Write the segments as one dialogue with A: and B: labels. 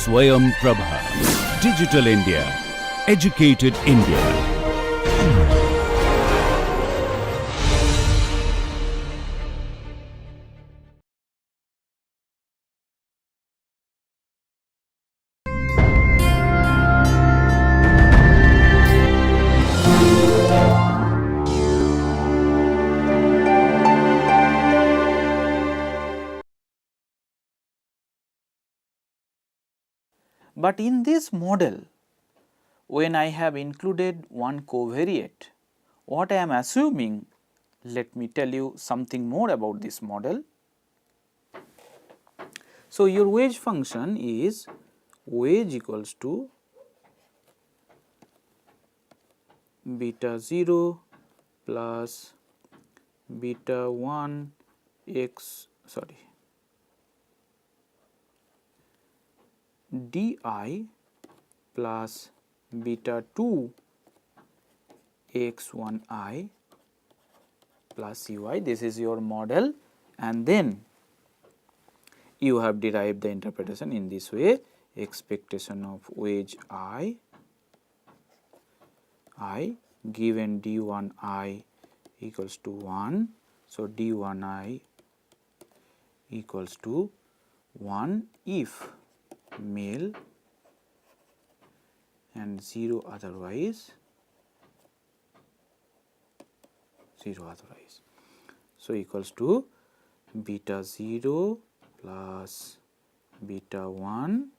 A: Swayam Prabha. Digital India. Educated India.
B: But in this model, when I have included one covariate, what I am assuming, let me tell you something more about this model. So, your wage function is wage equals to beta 0 plus beta 1 x di plus beta 2 x 1 I plus ui. This is your model, and then you have derived the interpretation in this way: expectation of wage I given d1 I equals to 1. So, d1 I equals to 1 if male and 0 otherwise. So, equals to beta 0 plus beta 1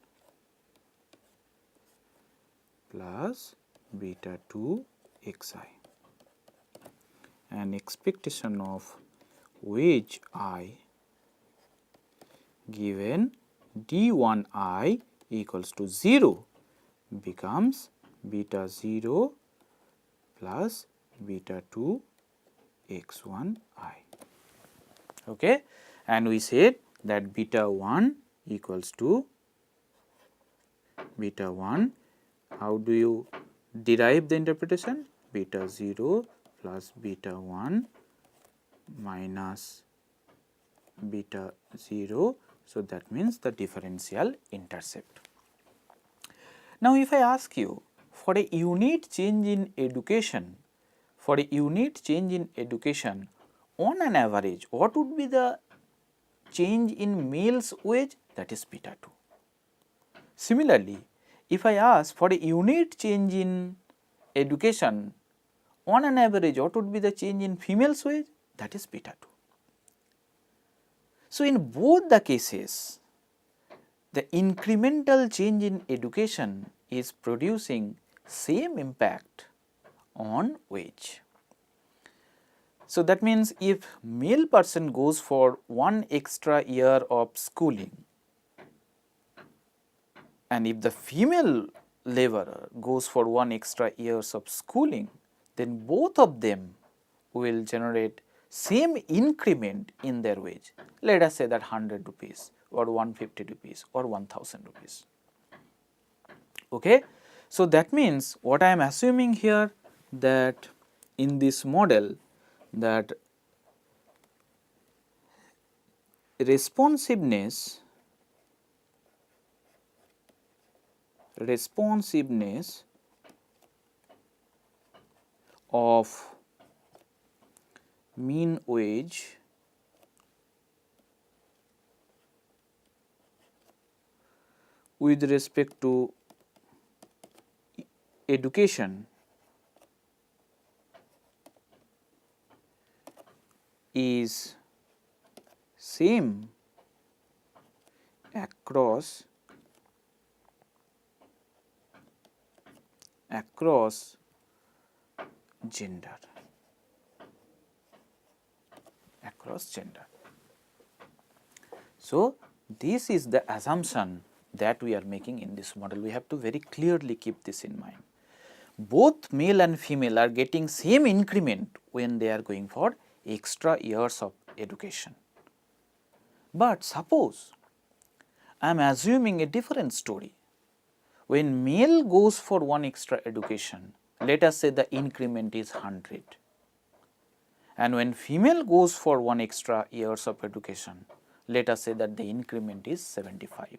B: plus beta 2 xi, and expectation of wage I given d1 I equals to 0 becomes beta 0 plus beta 2 x1 I. Okay. And we said that beta 1 equals to beta 1. How do you derive the interpretation? Beta 0 plus beta 1 minus beta 0. So, that means the differential intercept. Now, if I ask you for a unit change in education, on an average, what would be the change in male's wage? That is beta 2. Similarly, if I ask for a unit change in education, on an average, what would be the change in female's wage? That is beta 2. So, in both the cases, the incremental change in education is producing same impact on wage. So, that means if male person goes for 1 extra year of schooling, and if the female laborer goes for 1 extra years of schooling, then both of them will generate same increment in their wage. Let us say that 100 rupees or 150 rupees or 1000 rupees. Okay. So, that means what I am assuming here, that in this model, that responsiveness of mean wage with respect to education is same across gender. So, this is the assumption that we are making in this model. We have to very clearly keep this in mind. Both male and female are getting same increment when they are going for extra years of education. But suppose I am assuming a different story. When male goes for 1 extra education, let us say the increment is 100, and when female goes for 1 extra years of education, let us say that the increment is 75.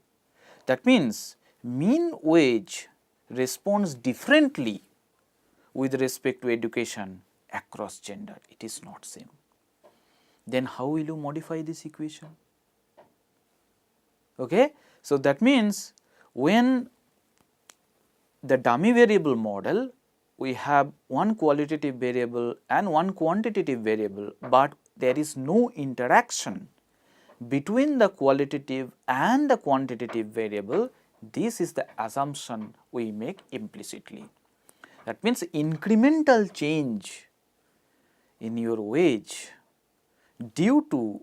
B: That means mean wage responds differently with respect to education across gender. It is not same. Then how will you modify this equation? Okay? So, that means when the dummy variable model, we have one qualitative variable and one quantitative variable, but there is no interaction between the qualitative and the quantitative variable. This is the assumption we make implicitly. That means incremental change in your wage due to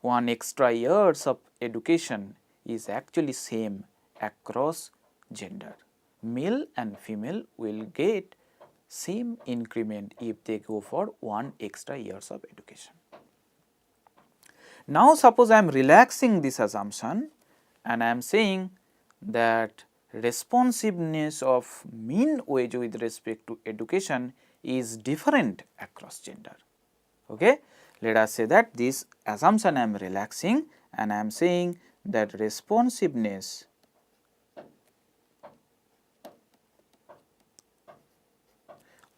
B: 1 extra years of education is actually same across gender. Male and female will get same increment if they go for 1 extra years of education. Now, suppose I am relaxing this assumption and I am saying that responsiveness of mean wage with respect to education is different across gender. Okay? Let us say that this assumption I am relaxing and I am saying that responsiveness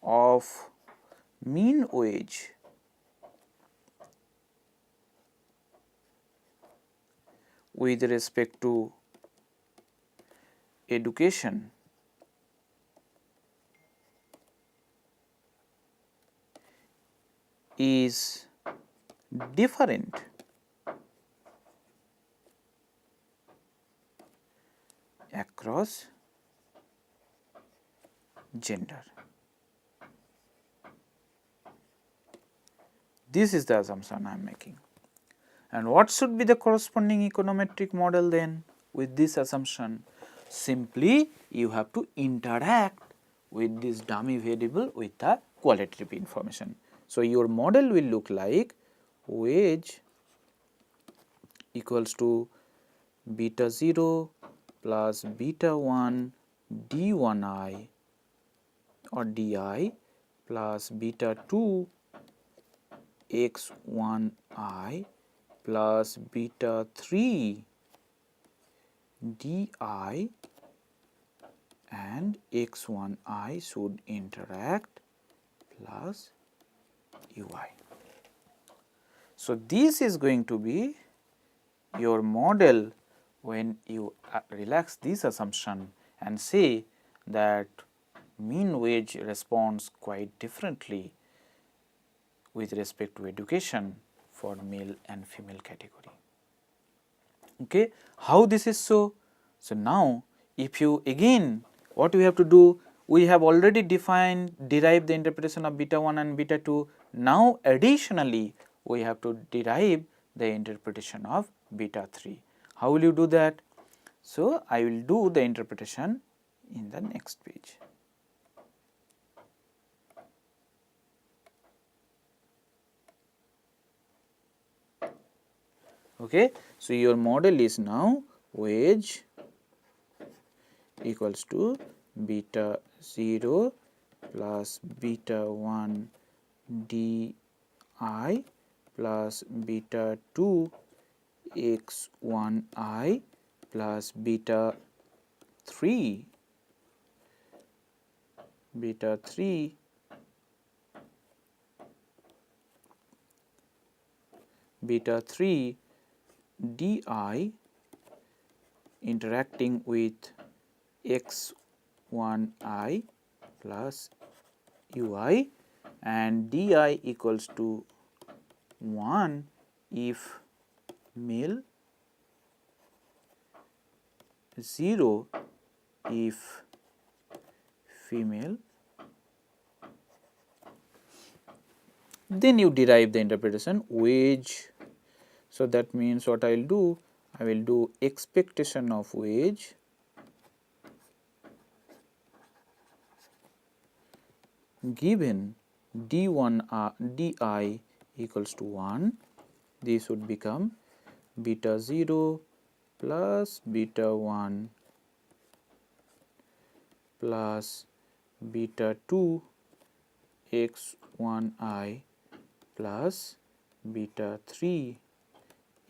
B: of mean wage with respect to education is different across gender. This is the assumption I am making. And what should be the corresponding econometric model then with this assumption? Simply you have to interact with this dummy variable with the qualitative information. So, your model will look like wage equals to beta 0 plus beta 1 d1i or di plus beta 2 x1i plus beta 3 di and x1i should interact plus ui. So, this is going to be your model when you relax this assumption and say that mean wage responds quite differently with respect to education for male and female category. Okay. How this is so? So, now if you again what we have to do, we have already derived the interpretation of beta 1 and beta 2. Now, additionally we have to derive the interpretation of beta 3. How will you do that? So, I will do the interpretation in the next page. Okay. So, your model is now wage equals to beta 0 plus beta 1 d I plus beta 2 x 1 I plus beta 3 di interacting with x 1 I plus ui and di equals to 1 if male, 0 if female. Then you derive the interpretation wage. So, that means what I will do? I will do expectation of wage given d1 di equals to 1, this would become beta 0 plus beta 1 plus beta 2 x 1 I plus beta 3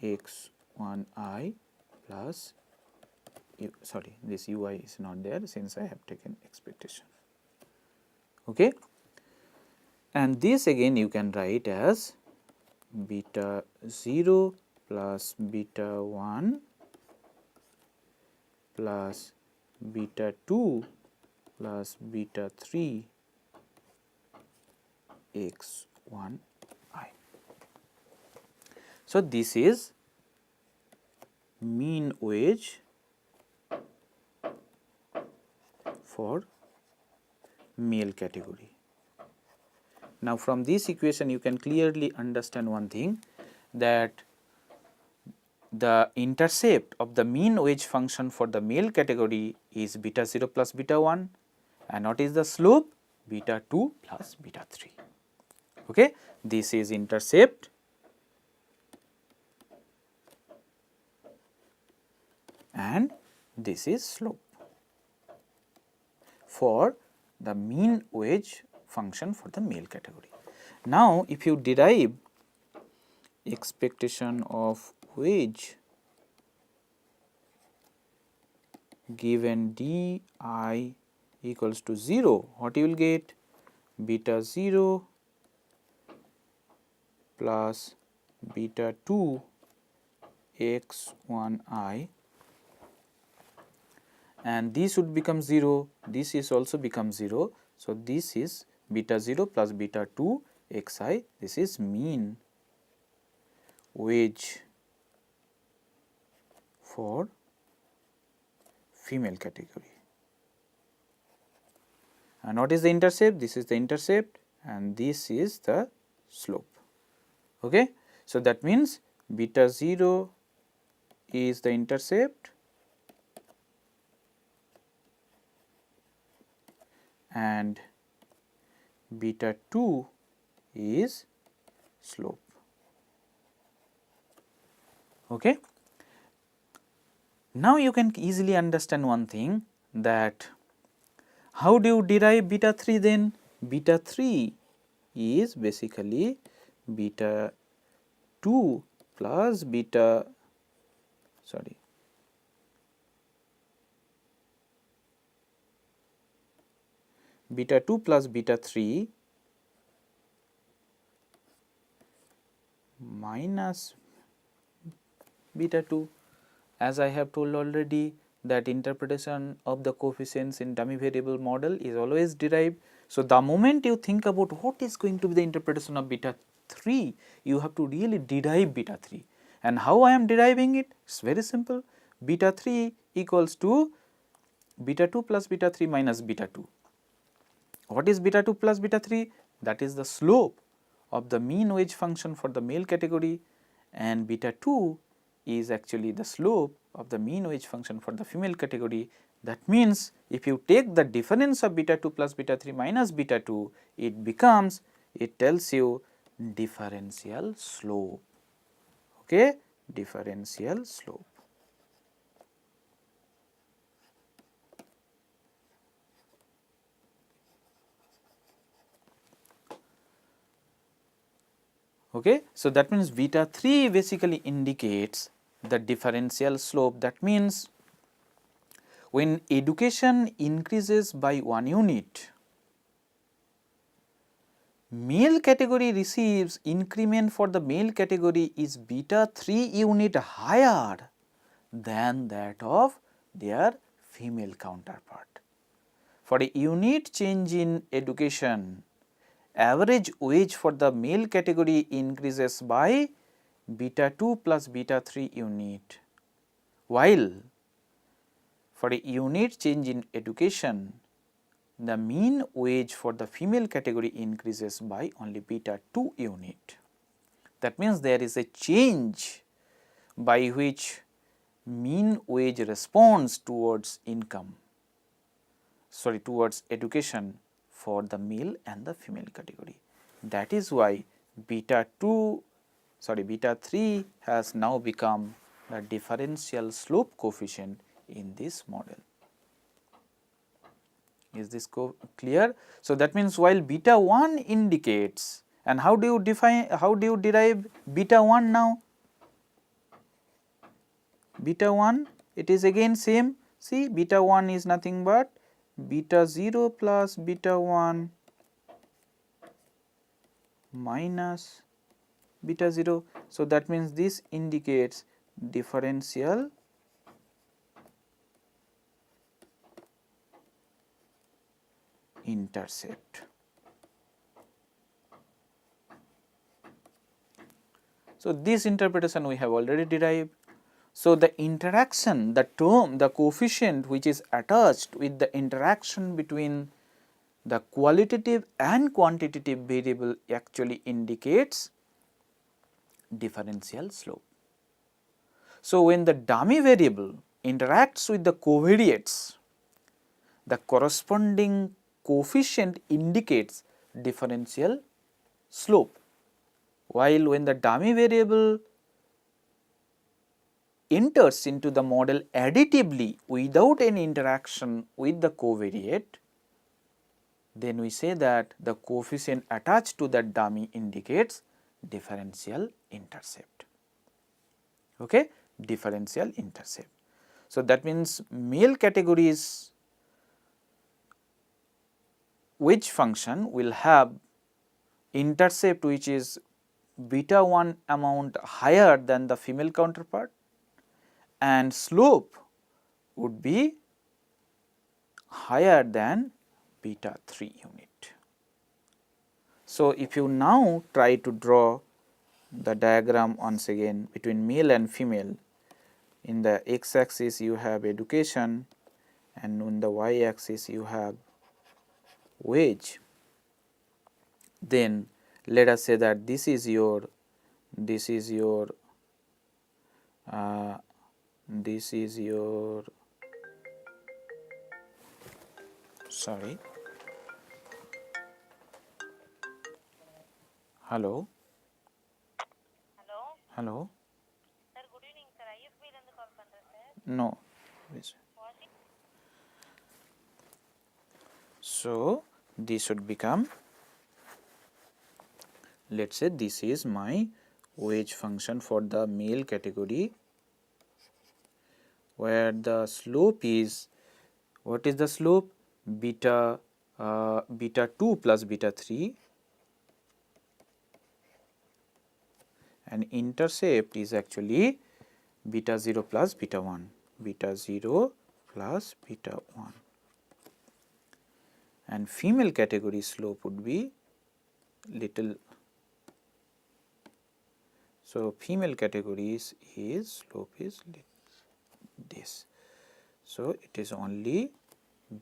B: x 1 I plus sorry, this ui is not there since I have taken expectation. Okay. And this again you can write as beta 0 plus beta 1 plus beta 2 plus beta 3 x 1 I. So, this is mean wage for male category. Now, from this equation you can clearly understand one thing, that the intercept of the mean wage function for the male category is beta 0 plus beta 1, and what is the slope? Beta 2 plus beta 3. Okay. This is intercept and this is slope for the mean wage function for the male category. Now, if you derive expectation of wage given d I equals to 0, what you will get? Beta 0 plus beta 2 x 1 I, and this would become 0, this is also become 0. So, this is beta 0 plus beta 2 x I, this is mean wage for female category. And what is the intercept? This is the intercept and this is the slope. Okay. So, that means beta 0 is the intercept and beta 2 is slope. Okay. Now, you can easily understand one thing, that how do you derive beta 3 then? Beta 3 is basically beta 2 plus beta, sorry, beta 2 plus beta 3 minus beta 2. As I have told already, that interpretation of the coefficients in dummy variable model is always derived. So, the moment you think about what is going to be the interpretation of beta 3, you have to really derive beta 3. And how I am deriving it? It is very simple. Beta 3 equals to beta 2 plus beta 3 minus beta 2. What is beta 2 plus beta 3? That is the slope of the mean wage function for the male category, and beta 2 is actually the slope of the mean wage function for the female category. That means, if you take the difference of beta 2 plus beta 3 minus beta 2, it becomes, it tells you differential slope. Okay, differential slope. Okay. So, that means beta 3 basically indicates the differential slope. That means, when education increases by 1 unit, male category receives increment for the male category is beta 3 unit higher than that of their female counterpart. For a unit change in education, average wage for the male category increases by beta 2 plus beta 3 unit, while for a unit change in education, the mean wage for the female category increases by only beta 2 unit. That means, there is a change by which mean wage responds towards income, sorry, towards education for the male and the female category. That is why beta 3 has now become the differential slope coefficient in this model. Is this clear? So, that means, while beta 1 indicates, and how do you define, how do you derive beta 1 now? Beta 1, it is again same. See, beta 1 is nothing but beta 0 plus beta 1 minus beta 0. So, that means this indicates differential intercept. So, this interpretation we have already derived. So, the interaction, the term, the coefficient which is attached with the interaction between the qualitative and quantitative variable actually indicates differential slope. So, when the dummy variable interacts with the covariates, the corresponding coefficient indicates differential slope, while when the dummy variable enters into the model additively without any interaction with the covariate, then we say that the coefficient attached to that dummy indicates differential intercept. Okay? Differential intercept. So, that means male categories wedge function will have intercept which is beta 1 amount higher than the female counterpart, and slope would be higher than beta 3 unit. So, if you now try to draw the diagram once again between male and female, in the x axis you have education and on the y axis you have wage, then let us say that this is your sorry, hello. Hello.
C: Sir, good evening, sir. IFB இருந்து கால் பண்றேன் sir.
B: No. So, this should become, let us say this is my wage function for the male category, where the slope is, what is the slope? Beta 2 plus beta 3, and intercept is actually beta 0 plus beta 1, beta 0 plus beta 1, and female category slope would be little. So, female categories is slope is this. So, it is only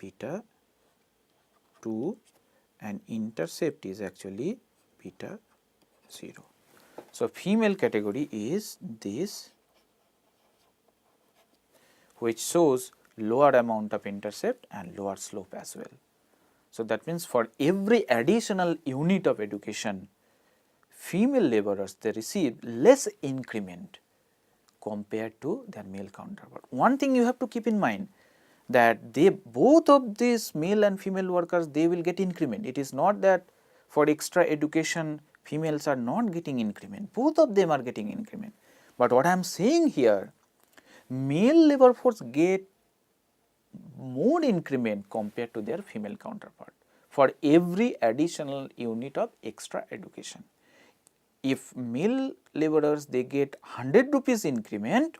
B: beta 2 and intercept is actually beta 0. So, female category is this, which shows lower amount of intercept and lower slope as well. So, that means for every additional unit of education, female laborers they receive less increment compared to their male counterpart. One thing you have to keep in mind, that they both of these male and female workers they will get increment. It is not that for extra education females are not getting increment, both of them are getting increment. But what I am saying here, male labor force get more increment compared to their female counterpart for every additional unit of extra education. If male laborers they get 100 rupees increment,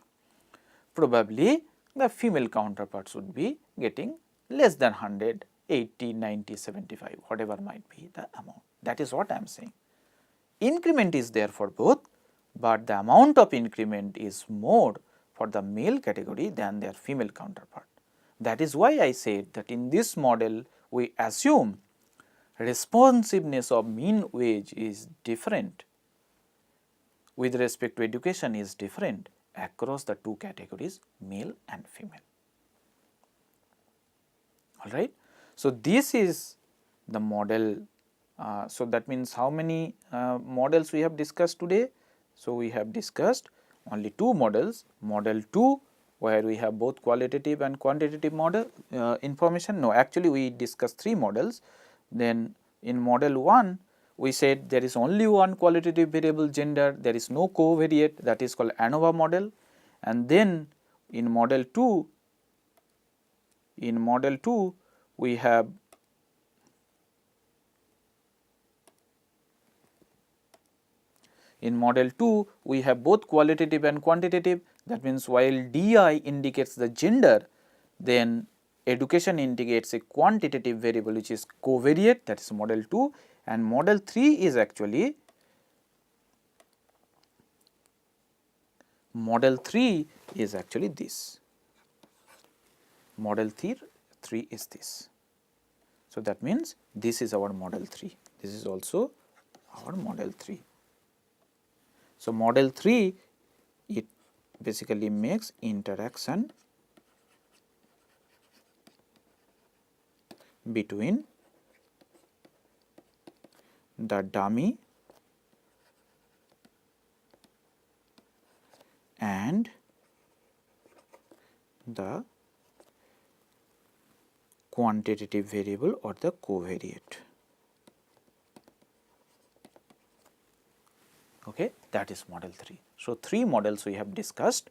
B: probably the female counterparts would be getting less than 100, 80, 90, 75, whatever might be the amount. That is what I am saying. Increment is there for both, but the amount of increment is more for the male category than their female counterpart. That is why I said that in this model we assume responsiveness of mean wage is different with respect to education is different across the two categories, male and female. All right. So, this is the model. So, that means how many models we have discussed today? So, we have discussed only two models, model 2 where we have both qualitative and quantitative model information. No, actually we discussed 3 models. Then in model 1 we said there is only one qualitative variable gender, there is no covariate, that is called ANOVA model, and then in model 2 In model 2, we have both qualitative and quantitative. That means, while DI indicates the gender, then education indicates a quantitative variable which is covariate, that is model 2, and model 3 is actually this. Model 3 is this. So, that means this is our model 3, this is also our model 3. So, model 3, it basically makes interaction between the dummy and the quantitative variable or the covariate. Okay, that is model 3. So, 3 models we have discussed.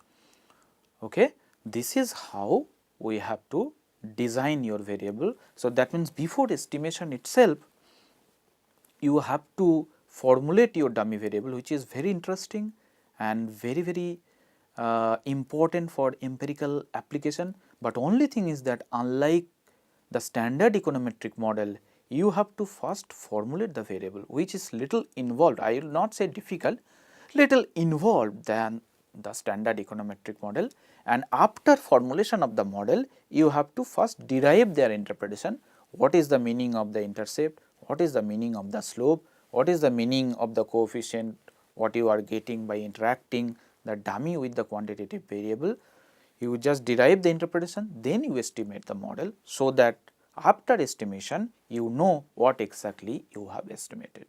B: Okay, this is how we have to design your variable. So, that means before estimation itself, you have to formulate your dummy variable, which is very interesting and very important for empirical application. But only thing is that unlike the standard econometric model, you have to first formulate the variable, which is little involved. I will not say difficult, little involved than the standard econometric model, and after formulation of the model, you have to first derive their interpretation. What is the meaning of the intercept? What is the meaning of the slope? What is the meaning of the coefficient? What you are getting by interacting the dummy with the quantitative variable? You just derive the interpretation, then you estimate the model, so that after estimation you know what exactly you have estimated.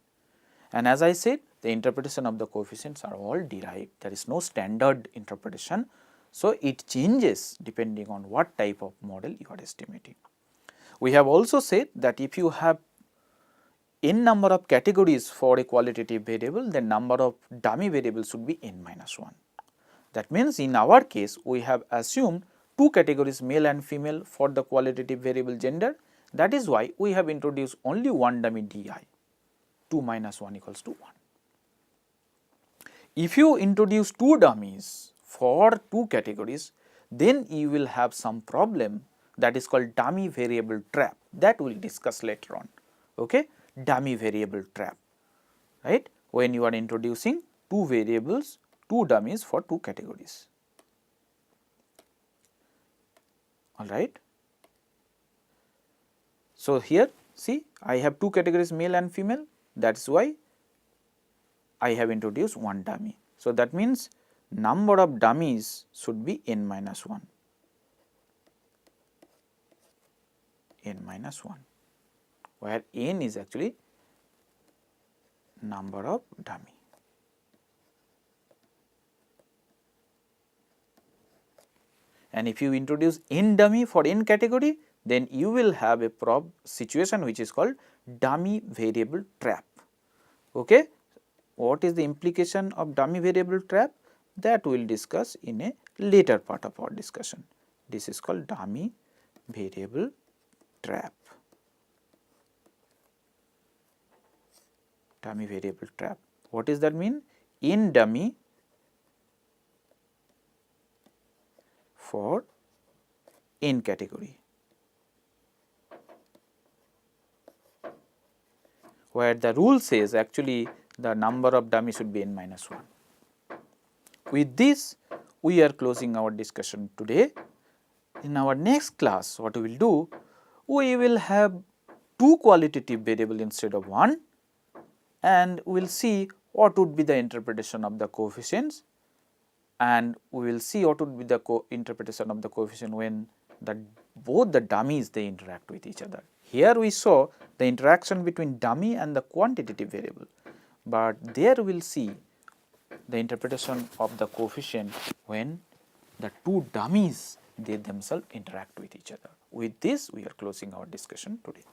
B: And as I said, the interpretation of the coefficients are all derived, there is no standard interpretation. So, it changes depending on what type of model you are estimating. We have also said that if you have n number of categories for a qualitative variable, then number of dummy variables should be n minus 1. That means, in our case we have assumed 2 categories, male and female, for the qualitative variable gender. That is why we have introduced only one dummy di, 2 minus 1 equals to 1. If you introduce 2 dummies for 2 categories, then you will have some problem, that is called dummy variable trap, that we will discuss later on. Okay? Dummy variable trap, right, when you are introducing 2 variables, 2 dummies for 2 categories. All right. So, here see, I have 2 categories, male and female, that is why I have introduced 1 dummy. So, that means number of dummies should be n minus 1, where n is actually number of dummy. And if you introduce n dummy for n category, then you will have a situation which is called dummy variable trap. Okay? What is the implication of dummy variable trap? That we will discuss in a later part of our discussion. This is called dummy variable trap. Dummy variable trap. What does that mean? In dummy for n category, where the rule says actually the number of dummy should be n minus 1. With this, we are closing our discussion today. In our next class, what we will do, we will have 2 qualitative variable instead of 1, and we will see what would be the interpretation of the coefficients, and we will see what would be the interpretation of the coefficient when both the dummies they interact with each other. Here we saw the interaction between dummy and the quantitative variable, but there we will see the interpretation of the coefficient when the 2 dummies they themselves interact with each other. With this, we are closing our discussion today.